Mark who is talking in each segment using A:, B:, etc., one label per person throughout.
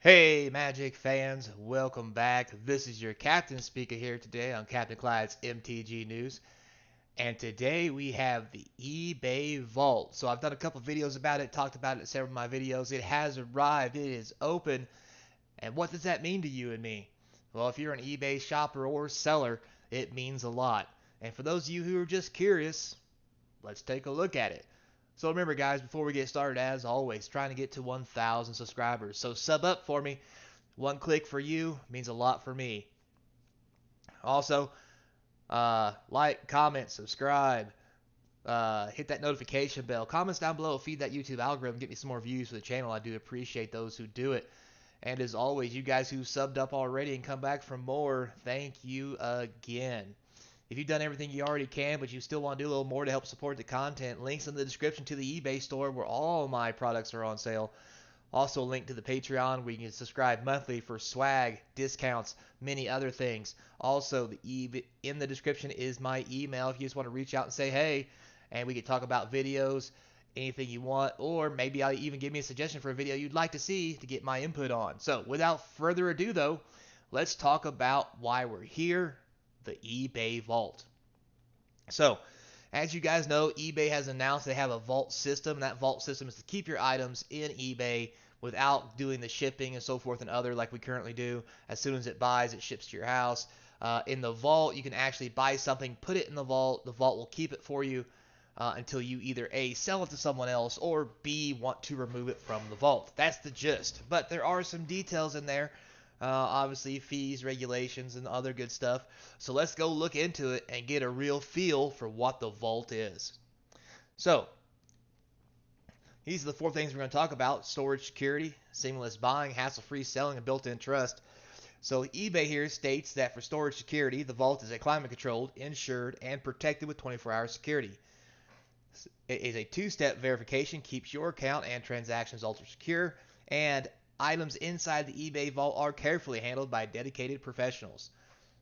A: Hey, Magic fans, welcome back. This is your Captain speaker here today on Captain Clyde's MTG News. And today we have the eBay Vault. So I've done a couple videos about it, talked about it in several of my videos. It has arrived, it is open. And what does that mean to you and me? Well, if you're an eBay shopper or seller, it means a lot. And for those of you who are just curious, let's take a look at it. So remember, guys, before we get started, as always, trying to get to 1,000 subscribers. So sub up for me. One click for you means a lot for me. Also, like, comment, subscribe, hit that notification bell. Comments down below feed that YouTube algorithm, get me some more views for the channel. I do appreciate those who do it. And as always, you guys who subbed up already and come back for more, thank you again. If you've done everything you already can, but you still want to do a little more to help support the content, links in the description to the eBay store where all my products are on sale. Also, a link to the Patreon where you can subscribe monthly for swag, discounts, many other things. Also, in the description is my email if you just want to reach out and say hey, and we can talk about videos, anything you want, or maybe I'll even give me a suggestion for a video you'd like to see to get my input on. So, without further ado, though, let's talk about why we're here, the eBay Vault. So, as you guys know, eBay has announced they have a vault system, and that vault system is to keep your items in eBay without doing the shipping and so forth and other like we currently do. As soon as it buys, it ships to your house. In the vault, you can actually buy something, put it in the vault. The vault will keep it for you until you either A, sell it to someone else, or B, want to remove it from the vault. That's the gist. But there are some details in there. Obviously, fees, regulations, and other good stuff. So let's go look into it and get a real feel for what the vault is. So, these are the four things we're going to talk about: storage security, seamless buying, hassle-free selling, and built-in trust. So eBay here states that for storage security, the vault is a climate-controlled, insured, and protected with 24-hour security. It is a two-step verification, keeps your account and transactions ultra secure, and items inside the eBay vault are carefully handled by dedicated professionals.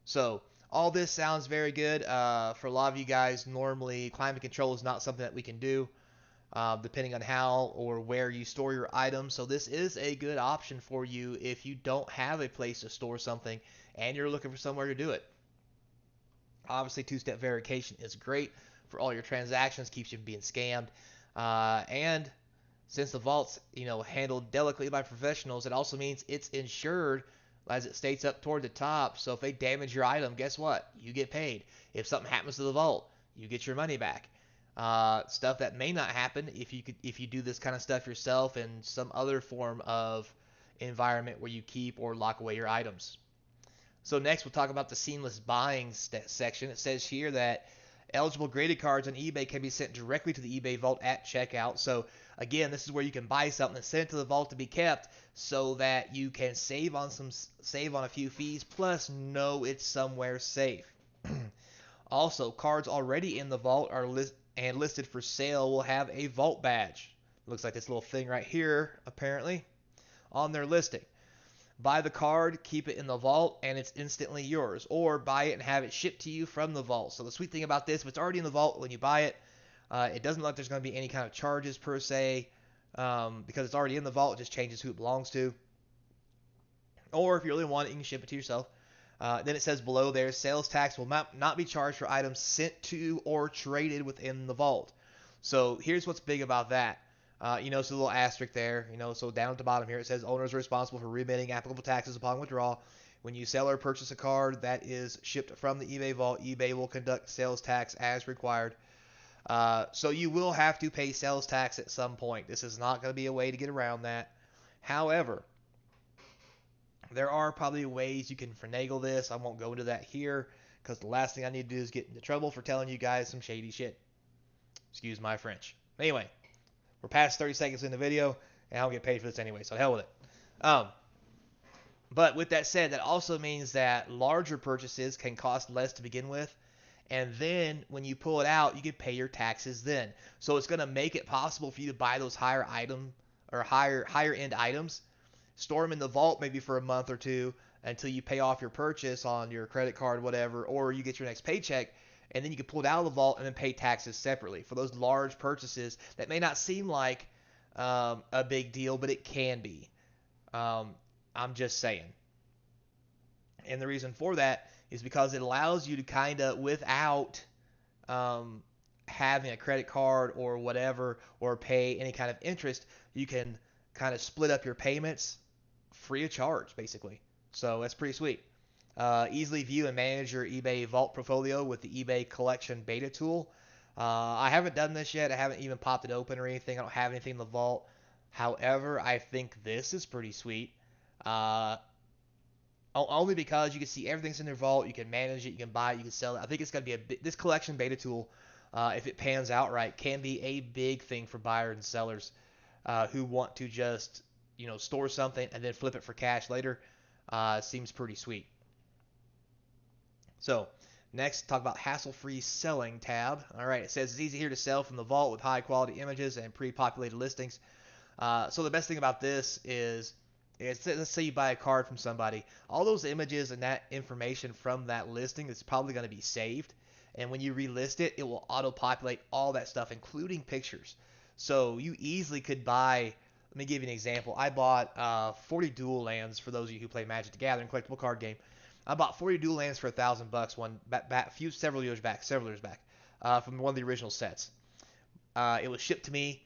A: So all this sounds very good. For a lot of you guys, normally climate control is not something that we can do, depending on how or where you store your items. So this is a good option for you if you don't have a place to store something and you're looking for somewhere to do it. Obviously, two-step verification is great for all your transactions, keeps you from being scammed, and since the vault's handled delicately by professionals, it also means it's insured, as it states up toward the top. So if they damage your item, guess what? You get paid. If something happens to the vault, you get your money back. Stuff that may not happen if you do this kind of stuff yourself in some other form of environment where you keep or lock away your items. So next we'll talk about the seamless buying section. It says here that eligible graded cards on eBay can be sent directly to the eBay vault at checkout. So again, this is where you can buy something and send it to the vault to be kept, so that you can save on a few fees, plus know it's somewhere safe. Also, cards already in the vault are listed for sale will have a vault badge. Looks like this little thing right here, apparently, on their listing. Buy the card, keep it in the vault, and it's instantly yours. Or buy it and have it shipped to you from the vault. So the sweet thing about this, if it's already in the vault when you buy it, it doesn't look like there's going to be any kind of charges per se, because it's already in the vault. It just changes who it belongs to. Or if you really want it, you can ship it to yourself. Then it says below there, sales tax will not be charged for items sent to or traded within the vault. So here's what's big about that. It's a little asterisk there. So down at the bottom here it says owners are responsible for remitting applicable taxes upon withdrawal. When you sell or purchase a card that is shipped from the eBay vault, eBay will conduct sales tax as required. So you will have to pay sales tax at some point. This is not going to be a way to get around that. However, there are probably ways you can finagle this. I won't go into that here because the last thing I need to do is get into trouble for telling you guys some shady shit. Excuse my French. Anyway, we're past 30 seconds in the video, and I don't get paid for this anyway, so hell with it. But with that said, that also means that larger purchases can cost less to begin with, and then when you pull it out, you can pay your taxes then. So it's going to make it possible for you to buy those higher end items, store them in the vault maybe for a month or two until you pay off your purchase on your credit card, whatever, or you get your next paycheck, and then you can pull it out of the vault and then pay taxes separately for those large purchases that may not seem like a big deal, but it can be. I'm just saying. And the reason for that is because it allows you to kind of, without um, having a credit card or whatever, or pay any kind of interest, you can kind of split up your payments free of charge, basically. So that's pretty sweet. Easily view and manage your eBay Vault portfolio with the eBay Collection Beta tool. I haven't done this yet. I haven't even popped it open or anything. I don't have anything in the vault. However, I think this is pretty sweet. Uh, Only because you can see everything's in their vault. You can manage it. You can buy it. You can sell it. I think it's going to be this collection beta tool, if it pans out right, can be a big thing for buyers and sellers who want to just store something and then flip it for cash later. Seems pretty sweet. So next, talk about hassle-free selling tab. All right, it says it's easy here to sell from the vault with high-quality images and pre-populated listings. So the best thing about this is let's say you buy a card from somebody. All those images and that information from that listing is probably going to be saved. And when you relist it, it will auto-populate all that stuff, including pictures. So you easily could buy, let me give you an example. I bought 40 dual lands for those of you who play Magic the Gathering, collectible card game. I bought 40 dual lands for $1,000 several years back, from one of the original sets. It was shipped to me.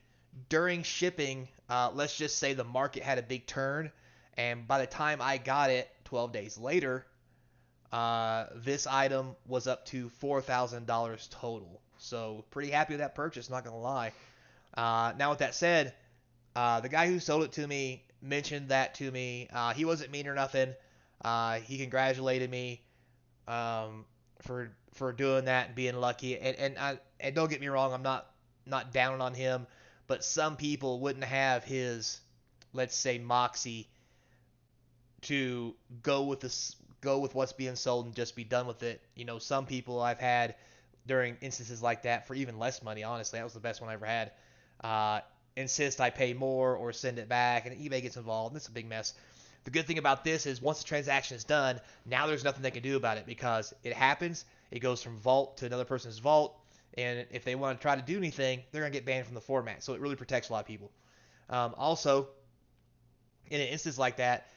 A: During shipping, let's just say the market had a big turn, and by the time I got it 12 days later, this item was up to $4,000 total. So pretty happy with that purchase, not gonna lie. Now with that said, the guy who sold it to me mentioned that to me. He wasn't mean or nothing. He congratulated me for doing that and being lucky. And don't get me wrong, I'm not down on him, but some people wouldn't have his, let's say, moxie to go with what's being sold and just be done with it. Some people I've had during instances like that for even less money. Honestly, that was the best one I ever had. Insist I pay more or send it back, and eBay gets involved. And it's a big mess. The good thing about this is once the transaction is done, now there's nothing they can do about it because it happens. It goes from vault to another person's vault, and if they want to try to do anything, they're going to get banned from the format. So it really protects a lot of people. Also, in an instance like that,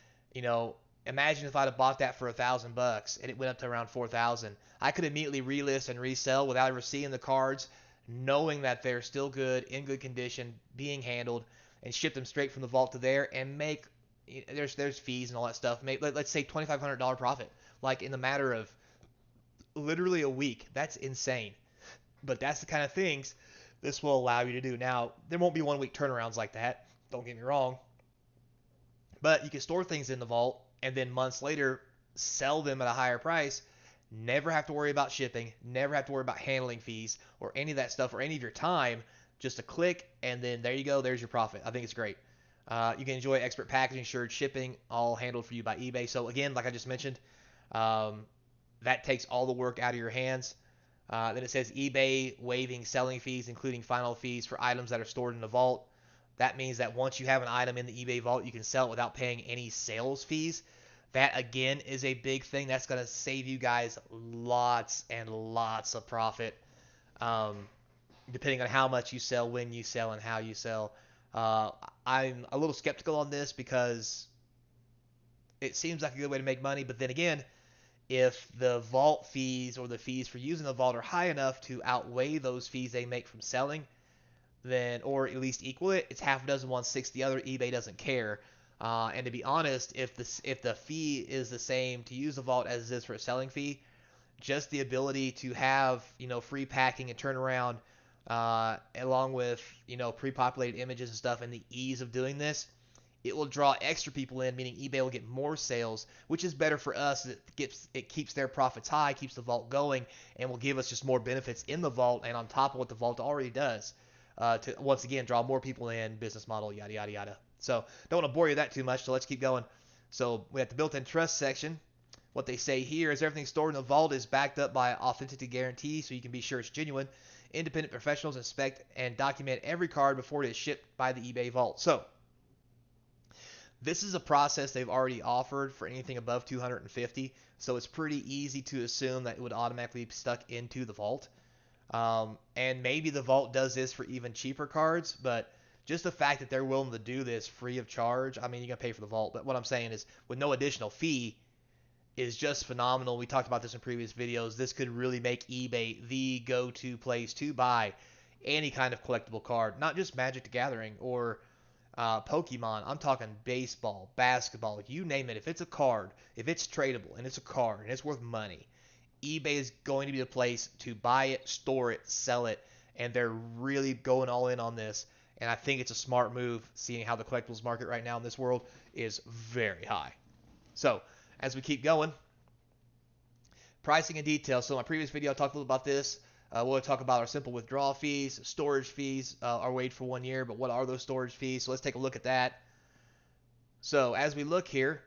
A: imagine if I'd have bought that for $1,000 and it went up to around 4,000. I could immediately relist and resell without ever seeing the cards, knowing that they're still good, in good condition, being handled, and ship them straight from the vault to there and make there's fees and all that stuff. Let's say $2,500 profit, like in the matter of literally a week. That's insane. But that's the kind of things this will allow you to do. Now, there won't be 1 week turnarounds like that. Don't get me wrong. But you can store things in the vault and then months later sell them at a higher price. Never have to worry about shipping. Never have to worry about handling fees or any of that stuff or any of your time. Just a click and then there you go. There's your profit. I think it's great. You can enjoy expert packaging, assured shipping, all handled for you by eBay. So again, like I just mentioned, that takes all the work out of your hands. Then it says eBay waiving selling fees, including final fees for items that are stored in the vault. That means that once you have an item in the eBay vault, you can sell it without paying any sales fees. That again is a big thing. That's going to save you guys lots and lots of profit, depending on how much you sell, when you sell, and how you sell. I'm a little skeptical on this because it seems like a good way to make money, but then again, if the vault fees or the fees for using the vault are high enough to outweigh those fees they make from selling, then, or at least equal it, it's half a dozen, 1/6 the other. eBay doesn't care. And to be honest, if the fee is the same to use the vault as it is for a selling fee, just the ability to have free packing and turnaround, along with pre-populated images and stuff, and the ease of doing this, it will draw extra people in, meaning eBay will get more sales, which is better for us. It keeps their profits high, keeps the vault going, and will give us just more benefits in the vault and on top of what the vault already does. To once again draw more people in, business model, yada yada yada. So don't want to bore you that too much. So let's keep going. So we have the built-in trust section. What they say here is everything stored in the vault is backed up by authenticity guarantee, so you can be sure it's genuine. Independent professionals inspect and document every card before it is shipped by the eBay vault. So this is a process they've already offered for anything above 250, so it's pretty easy to assume that it would automatically be stuck into the vault. And maybe the vault does this for even cheaper cards, but just the fact that they're willing to do this free of charge. I mean, you're gonna pay for the vault, but what I'm saying is with no additional fee is just phenomenal. We talked about this in previous videos. This could really make eBay the go-to place to buy any kind of collectible card, not just Magic the Gathering or Pokemon. I'm talking baseball, basketball, you name it. If it's a card, if it's tradable and it's a card and it's worth money, eBay is going to be the place to buy it, store it, sell it, and they're really going all in on this. And I think it's a smart move, seeing how the collectibles market right now in this world is very high. So, as we keep going, pricing and details. So in my previous video, I talked a little about this. We'll talk about our simple withdrawal fees. Storage fees are waived for 1 year, but what are those storage fees? So let's take a look at that. So as we look here,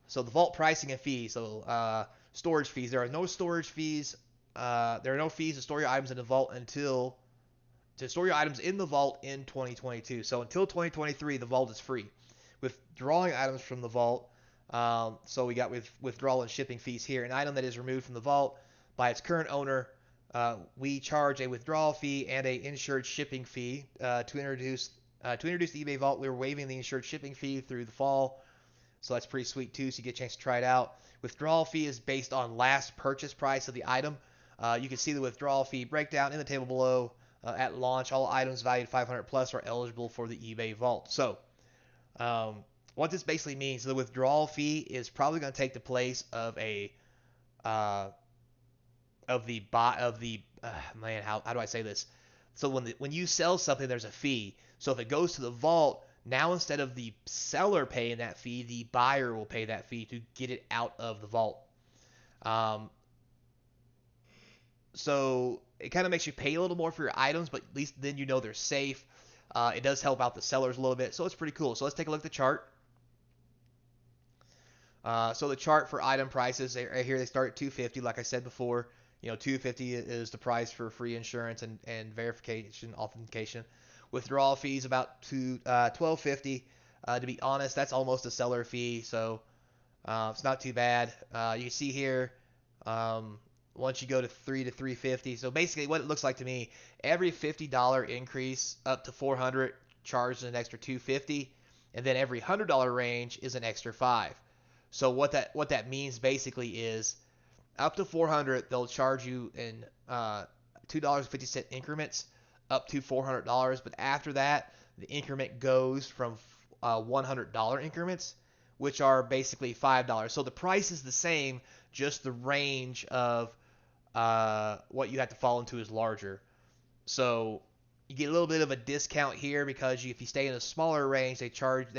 A: so the vault pricing and fees. So storage fees. There are no storage fees. There are no fees to store your items in the vault to store your items in the vault in 2022. So until 2023, the vault is free. Withdrawing items from the vault. So we got with withdrawal and shipping fees here. An item that is removed from the vault by its current owner, we charge a withdrawal fee and a insured shipping fee to introduce the eBay Vault. We're waiving the insured shipping fee through the fall, so that's pretty sweet too. So you get a chance to try it out. Withdrawal fee is based on last purchase price of the item. You can see the withdrawal fee breakdown in the table below. At launch, all items valued 500 plus are eligible for the eBay Vault. So what this basically means, the withdrawal fee is probably going to take the place of a man, how do I say this? So when you sell something, there's a fee. So if it goes to the vault, now instead of the seller paying that fee, the buyer will pay that fee to get it out of the vault. So it kind of makes you pay a little more for your items, but at least then you know they're safe. It does help out the sellers a little bit, so it's pretty cool. So let's take a look at the chart. So the chart for item prices right here, they start at $250, like I said before. You know, $250 is the price for free insurance and verification, authentication. Withdrawal fees about $12.50. To be honest, that's almost a seller fee, so it's not too bad. You can see here, once you go to $350. So basically, what it looks like to me, every $50 increase up to $400 charges an extra $250, and then every $100 range is an extra $5. So what that means basically is up to $400, they'll charge you in $2.50 increments up to $400. But after that, the increment goes from $100 increments, which are basically $5. So the price is the same, just the range of what you have to fall into is larger. So you get a little bit of a discount here because if you stay in a smaller range, they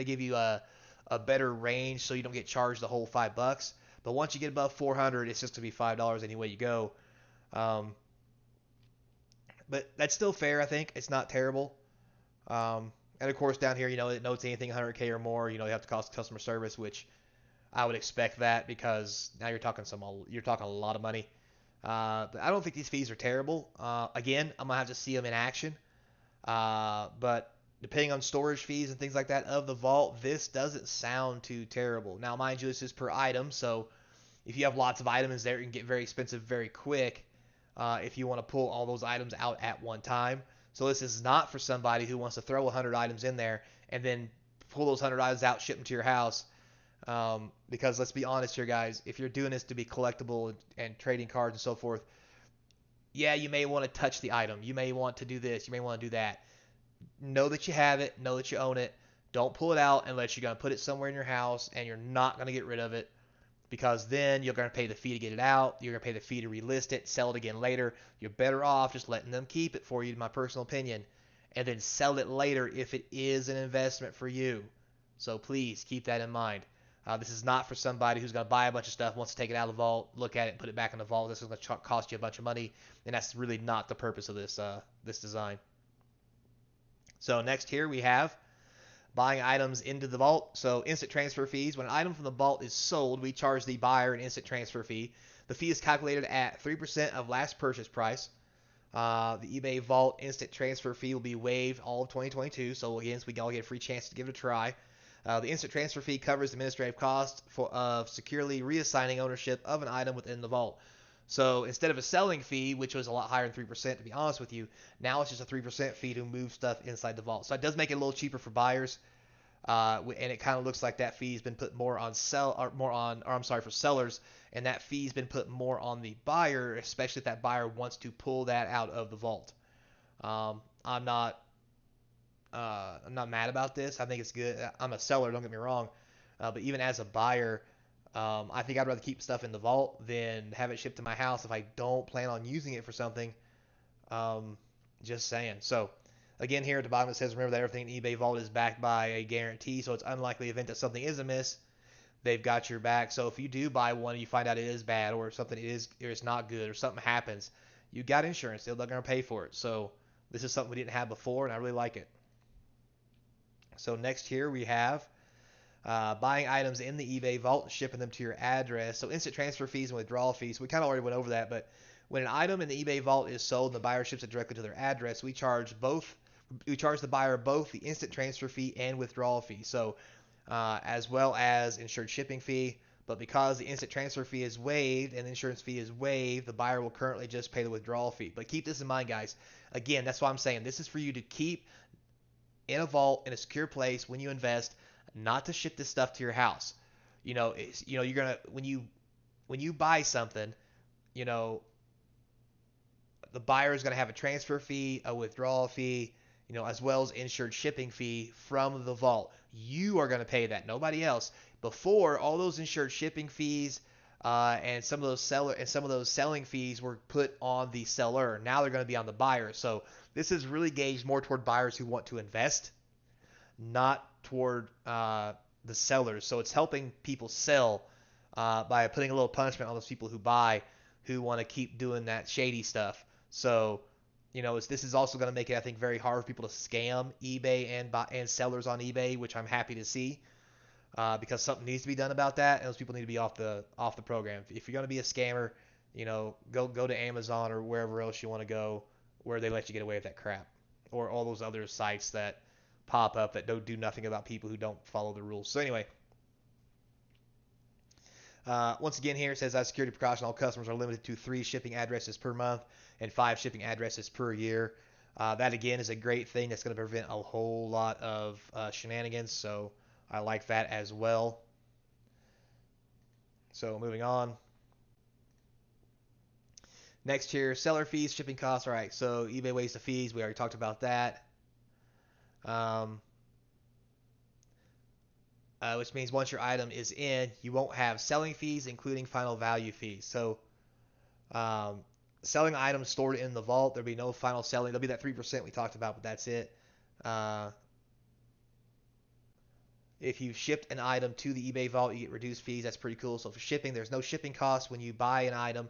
A: give you a better range, so you don't get charged the whole $5. But once you get above 400, it's just gonna be $5 any way you go. But that's still fair, I think. It's not terrible. And of course down here, it notes anything 100K or more, you have to cost customer service, which I would expect that because now you're talking a lot of money. But I don't think these fees are terrible. Again, I'm gonna have to see them in action. But depending on storage fees and things like that of the vault, this doesn't sound too terrible. Now, mind you, this is per item, so if you have lots of items there, it can get very expensive very quick if you want to pull all those items out at one time. So this is not for somebody who wants to throw 100 items in there and then pull those 100 items out, ship them to your house. Because let's be honest here, guys, if you're doing this to be collectible and trading cards and so forth, yeah, you may want to touch the item. You may want to do this. You may want to do that. Know that you have it. Know that you own it. Don't pull it out unless you're going to put it somewhere in your house and you're not going to get rid of it, because then you're going to pay the fee to get it out. You're going to pay the fee to relist it, sell it again later. You're better off just letting them keep it for you, in my personal opinion, and then sell it later if it is an investment for you. So please keep that in mind. This is not for somebody who's going to buy a bunch of stuff, wants to take it out of the vault, look at it, and put it back in the vault. This is going to cost you a bunch of money, and that's really not the purpose of this design. So next here we have buying items into the vault. So instant transfer fees. When an item from the vault is sold, we charge the buyer an instant transfer fee. The fee is calculated at 3% of last purchase price. The eBay Vault instant transfer fee will be waived all of 2022. So again, we all get a free chance to give it a try. The instant transfer fee covers the administrative cost of securely reassigning ownership of an item within the vault. So instead of a selling fee, which was a lot higher than 3%, to be honest with you, now it's just a 3% fee to move stuff inside the vault. So it does make it a little cheaper for buyers. And it kind of looks like that fee's been put more on for sellers, and that fee's been put more on the buyer, especially if that buyer wants to pull that out of the vault. Um, I'm not I'm not mad about this. I think it's good. I'm a seller, don't get me wrong, but even as a buyer, I think I'd rather keep stuff in the vault than have it shipped to my house if I don't plan on using it for something. Um, just saying. So, again, here at the bottom it says, remember that everything in eBay Vault is backed by a guarantee, so it's unlikely event that something is amiss, they've got your back. So if you do buy one and you find out it is bad or something is not good or something happens, you got insurance. They're going to pay for it. So this is something we didn't have before, and I really like it. So next here we have buying items in the eBay Vault and shipping them to your address. So instant transfer fees and withdrawal fees. We kind of already went over that, but when an item in the eBay Vault is sold and the buyer ships it directly to their address, we charge the buyer both the instant transfer fee and withdrawal fee. So as well as insured shipping fee. But because the instant transfer fee is waived and the insurance fee is waived, the buyer will currently just pay the withdrawal fee. But keep this in mind, guys. Again, that's why I'm saying this is for you to keep in a vault in a secure place when you invest, not to ship this stuff to your house. You're gonna when you buy something, you know, the buyer is gonna have a transfer fee, a withdrawal fee, as well as insured shipping fee from the vault. You are gonna pay that, nobody else. Before, all those insured shipping fees and some of those selling fees were put on the seller. Now they're going to be on the buyer. So this is really gauged more toward buyers who want to invest, not toward the sellers. So it's helping people sell by putting a little punishment on those people who buy, who want to keep doing that shady stuff. So this is also going to make it, I think, very hard for people to scam eBay and sellers on eBay, which I'm happy to see. Because something needs to be done about that, and those people need to be off the program. If you're going to be a scammer, go to Amazon or wherever else you want to go, where they let you get away with that crap, or all those other sites that pop up that don't do nothing about people who don't follow the rules. So anyway, once again here it says, as security precaution, all customers are limited to 3 shipping addresses per month and 5 shipping addresses per year. That again is a great thing that's going to prevent a whole lot of shenanigans. So I like that as well. So moving on. Next here, seller fees, shipping costs. All right, so eBay waives the fees. We already talked about that. Which means once your item is in, you won't have selling fees, including final value fees. So selling items stored in the vault, there'll be no final selling. There'll be that 3% we talked about, but that's it. If you shipped an item to the eBay vault, you get reduced fees. That's pretty cool. So for shipping, there's no shipping costs when you buy an item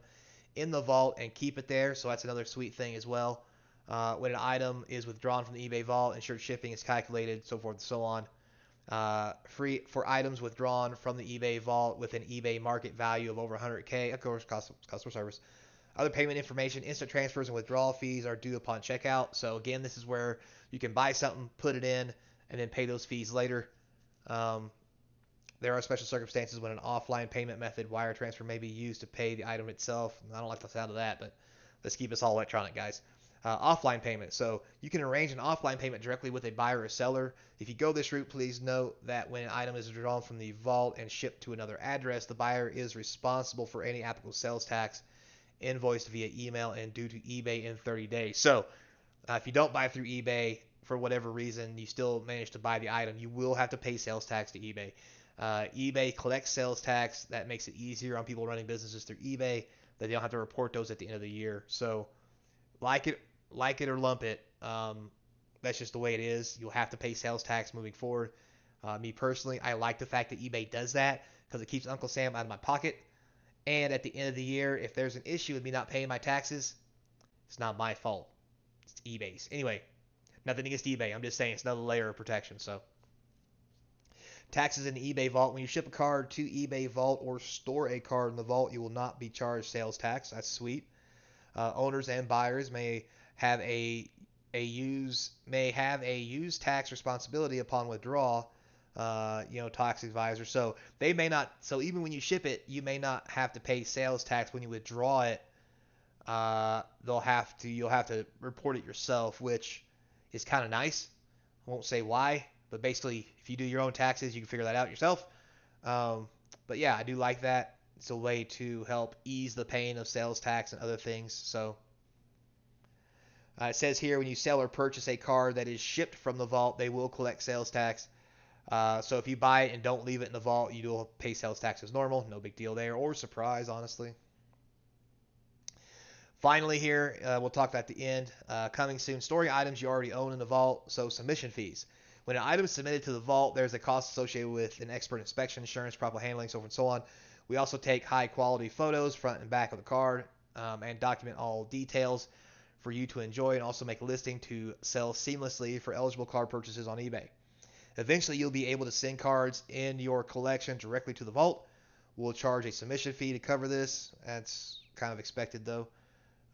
A: in the vault and keep it there. So that's another sweet thing as well. When an item is withdrawn from the eBay vault, insured shipping is calculated, so forth and so on. Free for items withdrawn from the eBay vault with an eBay market value of over 100K, of course, customer service. Other payment information, instant transfers and withdrawal fees are due upon checkout. So again, this is where you can buy something, put it in, and then pay those fees later. There are special circumstances when an offline payment method, wire transfer, may be used to pay the item itself. I don't like the sound of that, but let's keep this all electronic, guys. Offline payment. So you can arrange an offline payment directly with a buyer or seller. If you go this route, please note that when an item is withdrawn from the vault and shipped to another address, the buyer is responsible for any applicable sales tax invoiced via email and due to eBay in 30 days. So if you don't buy through eBay for whatever reason, you still manage to buy the item, you will have to pay sales tax to eBay. eBay collects sales tax. That makes it easier on people running businesses through eBay, that they don't have to report those at the end of the year. So like it or lump it, that's just the way it is. You'll have to pay sales tax moving forward. Me personally, I like the fact that eBay does that because it keeps Uncle Sam out of my pocket. And at the end of the year, if there's an issue with me not paying my taxes, it's not my fault. It's eBay's. Anyway, nothing against eBay. I'm just saying it's another layer of protection. So taxes in the eBay vault. When you ship a card to eBay vault or store a card in the vault, you will not be charged sales tax. That's sweet. Owners and buyers may have a used tax responsibility upon withdrawal. Tax advisor. So they may not. So even when you ship it, you may not have to pay sales tax when you withdraw it you'll have to report it yourself, which is kind of nice. I won't say why, but basically, if you do your own taxes, you can figure that out yourself. Um, but yeah, I do like that. It's a way to help ease the pain of sales tax and other things. So it says here when you sell or purchase a car that is shipped from the vault, they will collect sales tax. So if you buy it and don't leave it in the vault, you will pay sales tax as normal. No big deal there, or surprise, honestly. Finally, here, we'll talk about the end. Coming soon, storing items you already own in the vault, so submission fees. When an item is submitted to the vault, there's a cost associated with an expert inspection, insurance, proper handling, so forth and so on. We also take high quality photos, front and back of the card, and document all details for you to enjoy, and also make a listing to sell seamlessly for eligible card purchases on eBay. Eventually, you'll be able to send cards in your collection directly to the vault. We'll charge a submission fee to cover this. That's kind of expected, though.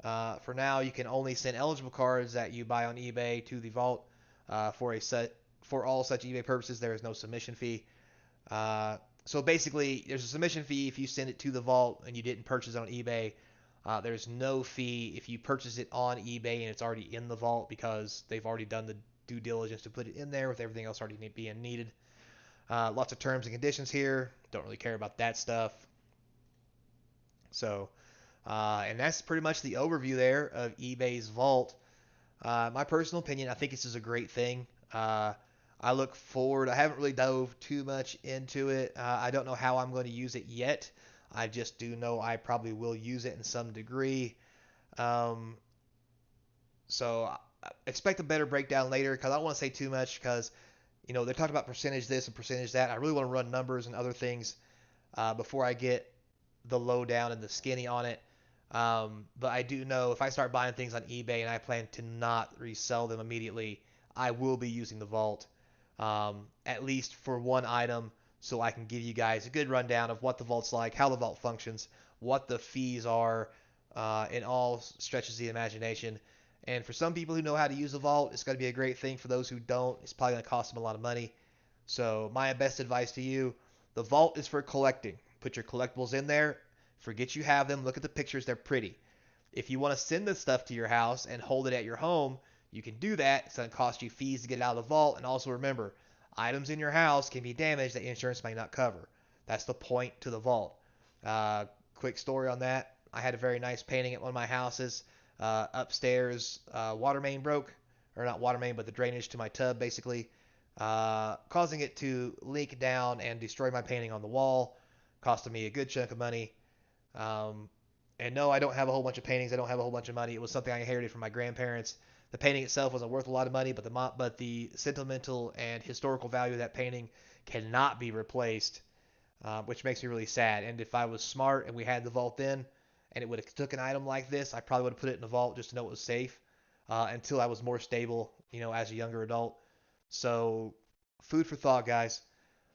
A: For now, you can only send eligible cards that you buy on eBay to the vault. For all such eBay purposes, there is no submission fee. So basically, there's a submission fee if you send it to the vault and you didn't purchase it on eBay. There's no fee if you purchase it on eBay and it's already in the vault because they've already done the due diligence to put it in there with everything else already being needed. Lots of terms and conditions here. Don't really care about that stuff. So, and that's pretty much the overview there of eBay's vault. My personal opinion, I think this is a great thing. I look forward. I haven't really dove too much into it. I don't know how I'm going to use it yet. I just do know I probably will use it in some degree. Um, so expect a better breakdown later because I don't want to say too much because they're talking about percentage this and percentage that. I really want to run numbers and other things before I get the lowdown and the skinny on it. But I do know if I start buying things on eBay and I plan to not resell them immediately, I will be using the vault at least for one item so I can give you guys a good rundown of what the vault's like, how the vault functions, what the fees are in all stretches of the imagination. And for some people who know how to use the vault, it's going to be a great thing. For those who don't, it's probably going to cost them a lot of money. So my best advice to you, the vault is for collecting. Put your collectibles in there. Forget you have them. Look at the pictures. They're pretty. If you want to send this stuff to your house and hold it at your home, you can do that. It's going to cost you fees to get it out of the vault. And also remember, items in your house can be damaged that insurance may not cover. That's the point to the vault. Quick story on that. I had a very nice painting at one of my houses. Upstairs, water main broke. Or not water main, but the drainage to my tub basically. Causing it to leak down and destroy my painting on the wall. Costing me a good chunk of money. Um, and no, I don't have a whole bunch of paintings. I don't have a whole bunch of money. It was something I inherited from my grandparents. The painting itself wasn't worth a lot of money, but the sentimental and historical value of that painting cannot be replaced, which makes me really sad. And if I was smart and we had the vault then, and it would have took an item like this, I probably would have put it in the vault just to know it was safe until I was more stable, as a younger adult. So, food for thought, guys.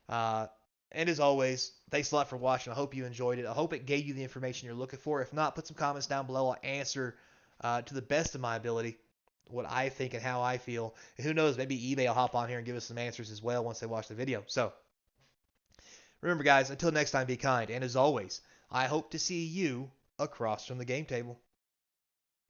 A: Uh, and as always, thanks a lot for watching. I hope you enjoyed it. I hope it gave you the information you're looking for. If not, put some comments down below. I'll answer to the best of my ability what I think and how I feel. And who knows, maybe eBay will hop on here and give us some answers as well once they watch the video. So remember, guys, until next time, be kind. And as always, I hope to see you across from the game table.